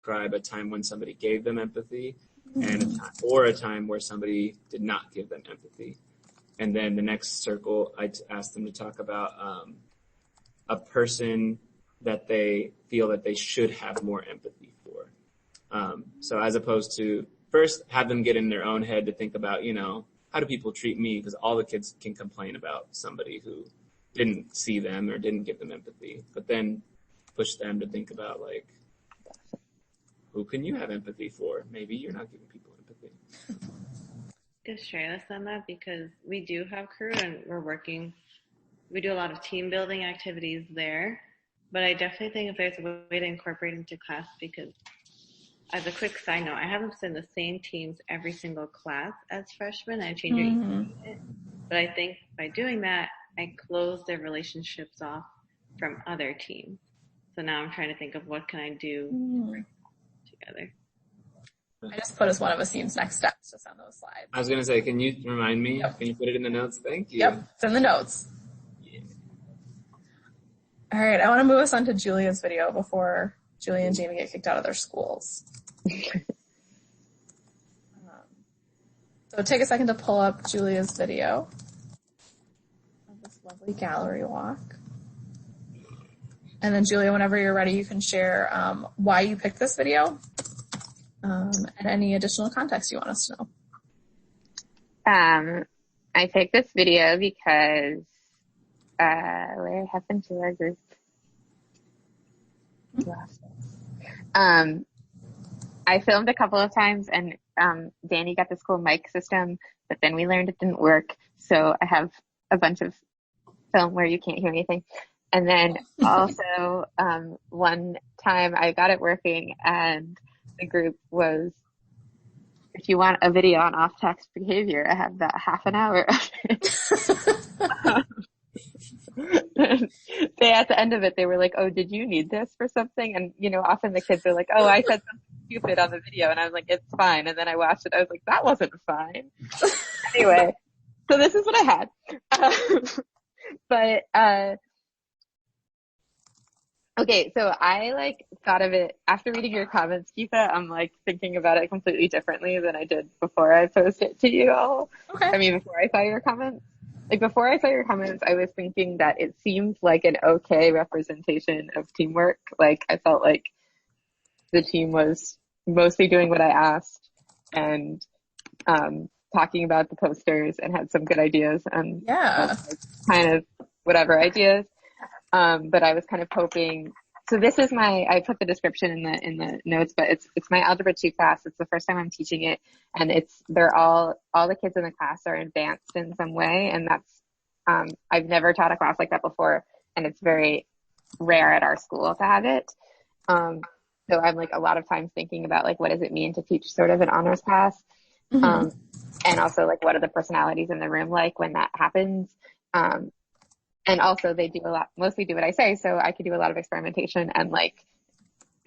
describe a time when somebody gave them empathy and a time where somebody did not give them empathy. And then the next circle, I asked them to talk about a person that they feel that they should have more empathy for. So as opposed to first have them get in their own head to think about, how do people treat me? Because all the kids can complain about somebody who didn't see them or didn't give them empathy. But then push them to think about, like, who can you have empathy for? Maybe you're not giving people empathy. Just share this on that because we do have crew and we do a lot of team building activities there. But I definitely think if there's a way to incorporate into class, because as a quick side note, I have them sit in the same teams every single class as freshmen. I change it. But I think by doing that, I close their relationships off from other teams. So now I'm trying to think of what can I do to bring them together. I just put as one of Asim's next steps just on those slides. I was going to say, can you remind me? Yep. Can you put it in the notes? Thank you. Yep, it's in the notes. Yeah. All right, I want to move us on to Julia's video before Julia and Jamie get kicked out of their schools. So take a second to pull up Julia's video of this lovely gallery walk. And then Julia, whenever you're ready, you can share why you picked this video and any additional context you want us to know. I picked this video because where happened to our group? I filmed a couple of times and Danny got this cool mic system, but then we learned it didn't work. So I have a bunch of film where you can't hear anything. And then also one time I got it working and the group was, if you want a video on off-text behavior, I have that half an hour of it. They, at the end of it, they were like, oh, did you need this for something? And, often the kids are like, oh, I said something stupid on the video. And I was like, it's fine. And then I watched it. I was like, that wasn't fine. Anyway, so this is what I had. Okay, so I thought of it after reading your comments, Geetha. I'm thinking about it completely differently than I did before I posted it to you all. Okay. I mean, before I saw your comments. Before I saw your comments, I was thinking that it seemed like an okay representation of teamwork. I felt like the team was mostly doing what I asked and talking about the posters and had some good ideas and kind of whatever ideas. But I was kind of hoping. So this is I put the description in the notes, but it's my Algebra 2 class. It's the first time I'm teaching it, and they're all the kids in the class are advanced in some way, and that's I've never taught a class like that before, and it's very rare at our school to have it. So I'm a lot of times thinking about what does it mean to teach sort of an honors class, and also what are the personalities in the room when that happens. And also they mostly do what I say, so I could do a lot of experimentation and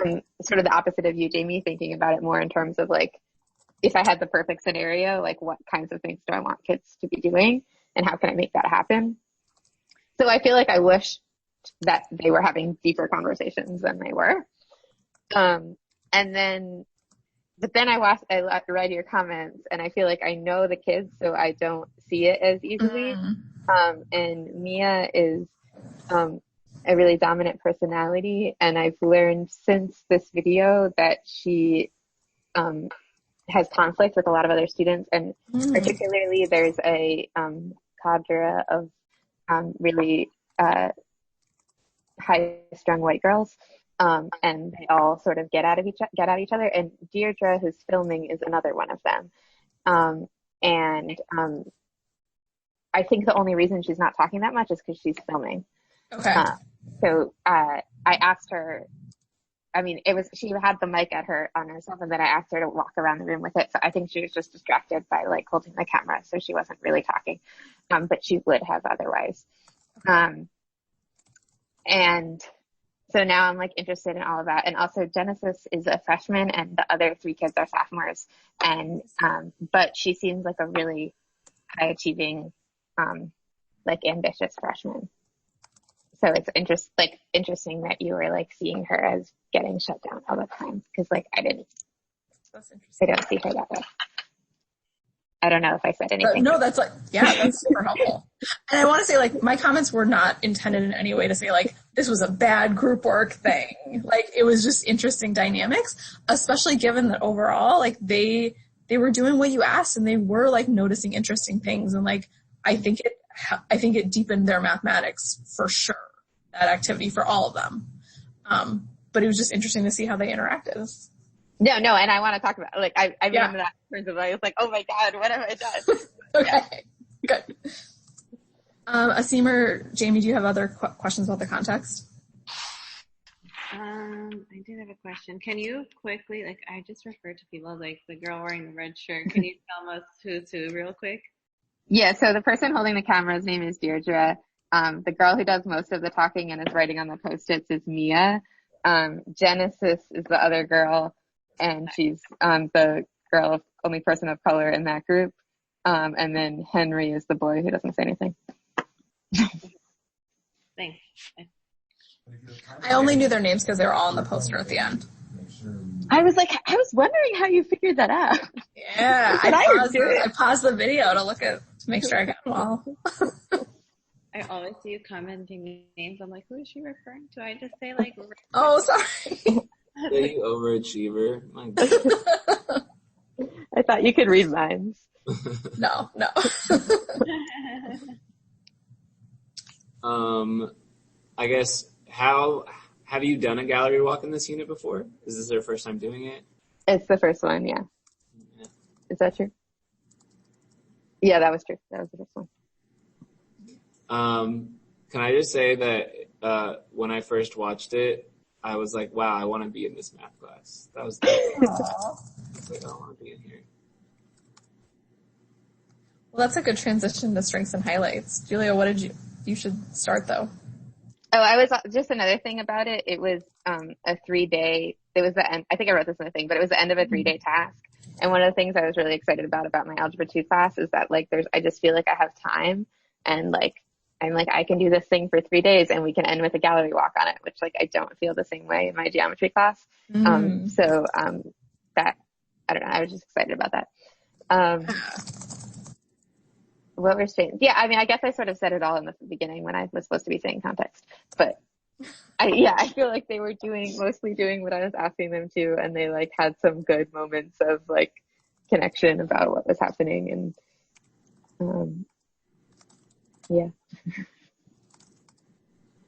I'm sort of the opposite of you, Jamie, thinking about it more in terms of if I had the perfect scenario, what kinds of things do I want kids to be doing and how can I make that happen? So I feel I wish that they were having deeper conversations than they were. But then I read your comments and I feel I know the kids, so I don't see it as easily. And Mia is a really dominant personality, and I've learned since this video that she has conflict with a lot of other students, and particularly there's a cadre of really high-strung white girls, and they all sort of get at each other. And Deirdre, who's filming, is another one of them. I think the only reason she's not talking that much is because she's filming. Okay. So I asked her. I mean, she had the mic on herself, and then I asked her to walk around the room with it. So I think she was just distracted by holding the camera, so she wasn't really talking, but she would have otherwise. And so now I'm interested in all of that. And also Genesis is a freshman, and the other 3 kids are sophomores. And but she seems like a really high achieving, ambitious freshman. So it's interesting that you were like seeing her as getting shut down all the time. Cause like I That's don't interesting. see her that way. I don't know if I said anything. No, that's super helpful. And I want to say, like, my comments were not intended in any way to say, like, this was a bad group work thing. Like, it was just interesting dynamics, especially given that overall, like, they were doing what you asked and they were, like, noticing interesting things. And, like, I think it deepened their mathematics for sure, that activity for all of them. But it was just interesting to see how they interacted. No, and I want to talk about, like, I mean that in terms of, I was like, oh my God, what have I done? Okay, good. Asim or Jamie, do you have other questions about the context? I did have a question. Can you quickly, like, I just referred to people like the girl wearing the red shirt. Can you tell us who's who real quick? Yeah, so the person holding the camera's name is Deirdre. The girl who does most of the talking and is writing on the Post-its is Mia. Genesis is the other girl, and she's the only person of color in that group. And then Henry is the boy who doesn't say anything. Thanks. I only knew their names because they were all on the poster at the end. I was wondering how you figured that out. Yeah, I paused the video to make sure I got them all. I always see you commenting names. I'm like, who is she referring to? I just say like. Oh, sorry. Yeah, you overachiever. My God. I thought you could read minds. No. I guess, how have you done a gallery walk in this unit before? Is this their first time doing it? It's the first one, yeah. Is that true? Yeah, that was true. That was the first one. Can I just say that when I first watched it, I was like, wow, I want to be in this math class. That was like, I want to be in here. Well, that's a good transition to strengths and highlights. Julia, you should start though. Oh, I was just another thing about it. It was a 3-day. It was the end. I think I wrote this in the thing, but it was the end of a 3-day task. And one of the things I was really excited about my Algebra 2 class is that like I just feel like I have time and like I'm like I can do this thing for 3 days and we can end with a gallery walk on it, which like I don't feel the same way in my geometry class. So that I don't know. I was just excited about that. What we're saying. Yeah, I mean, I guess I sort of said it all in the beginning when I was supposed to be saying context. But I feel like they were mostly doing what I was asking them to, and they like had some good moments of like connection about what was happening, and yeah.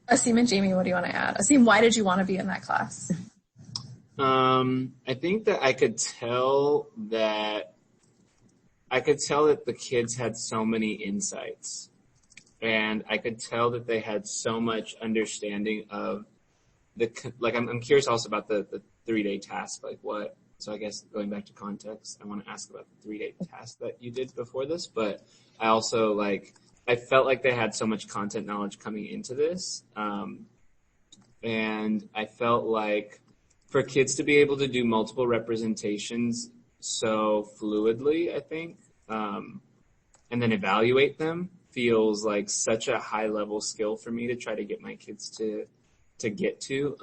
Asim and Jamie, what do you want to add? Asim, why did you want to be in that class? I think that I could tell that the kids had so many insights, and I could tell that they had so much understanding of I'm curious also about the 3-day task, so I guess going back to context, I want to ask about the 3-day task that you did before this, but I also I felt like they had so much content knowledge coming into this. And I felt like for kids to be able to do multiple representations so fluidly, I think, and then evaluate them feels like such a high level skill for me to try to get my kids to get to.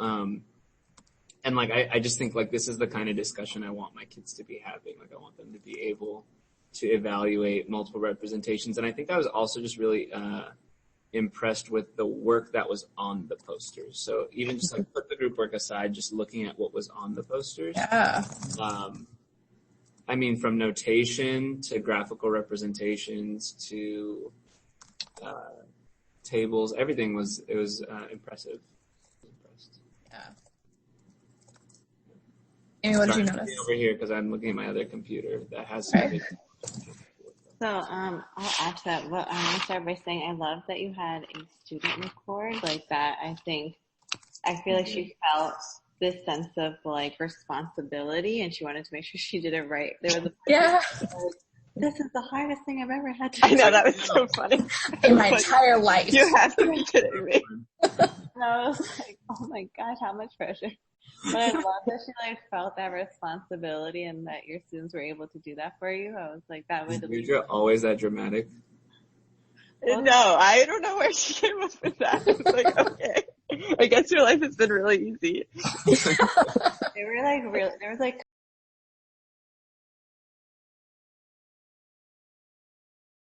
And I just think this is the kind of discussion I want my kids to be having. I want them to be able to evaluate multiple representations. And I think I was also just really, impressed with the work that was on the posters. So even just put the group work aside, just looking at what was on the posters. Yeah. I mean, from notation to graphical representations to tables, everything was impressive. Yeah. Amy, what did you Sorry, notice? over here because I'm looking at my other computer that has. Okay. So I'll add to that. Well, I want to start by saying I love that you had a student record like that. I feel like she felt this sense of responsibility, and she wanted to make sure she did it right. There was this is the hardest thing I've ever had to do. I know, that was so funny. In my entire life. You have to be kidding me. And I was like, oh my gosh, how much pressure. But I love that she felt that responsibility and that your students were able to do that for you. I was like, that would Is Deirdre always that dramatic? No, I don't know where she came up with that. It's like, okay, I guess your life has been really easy. They were like real. There was like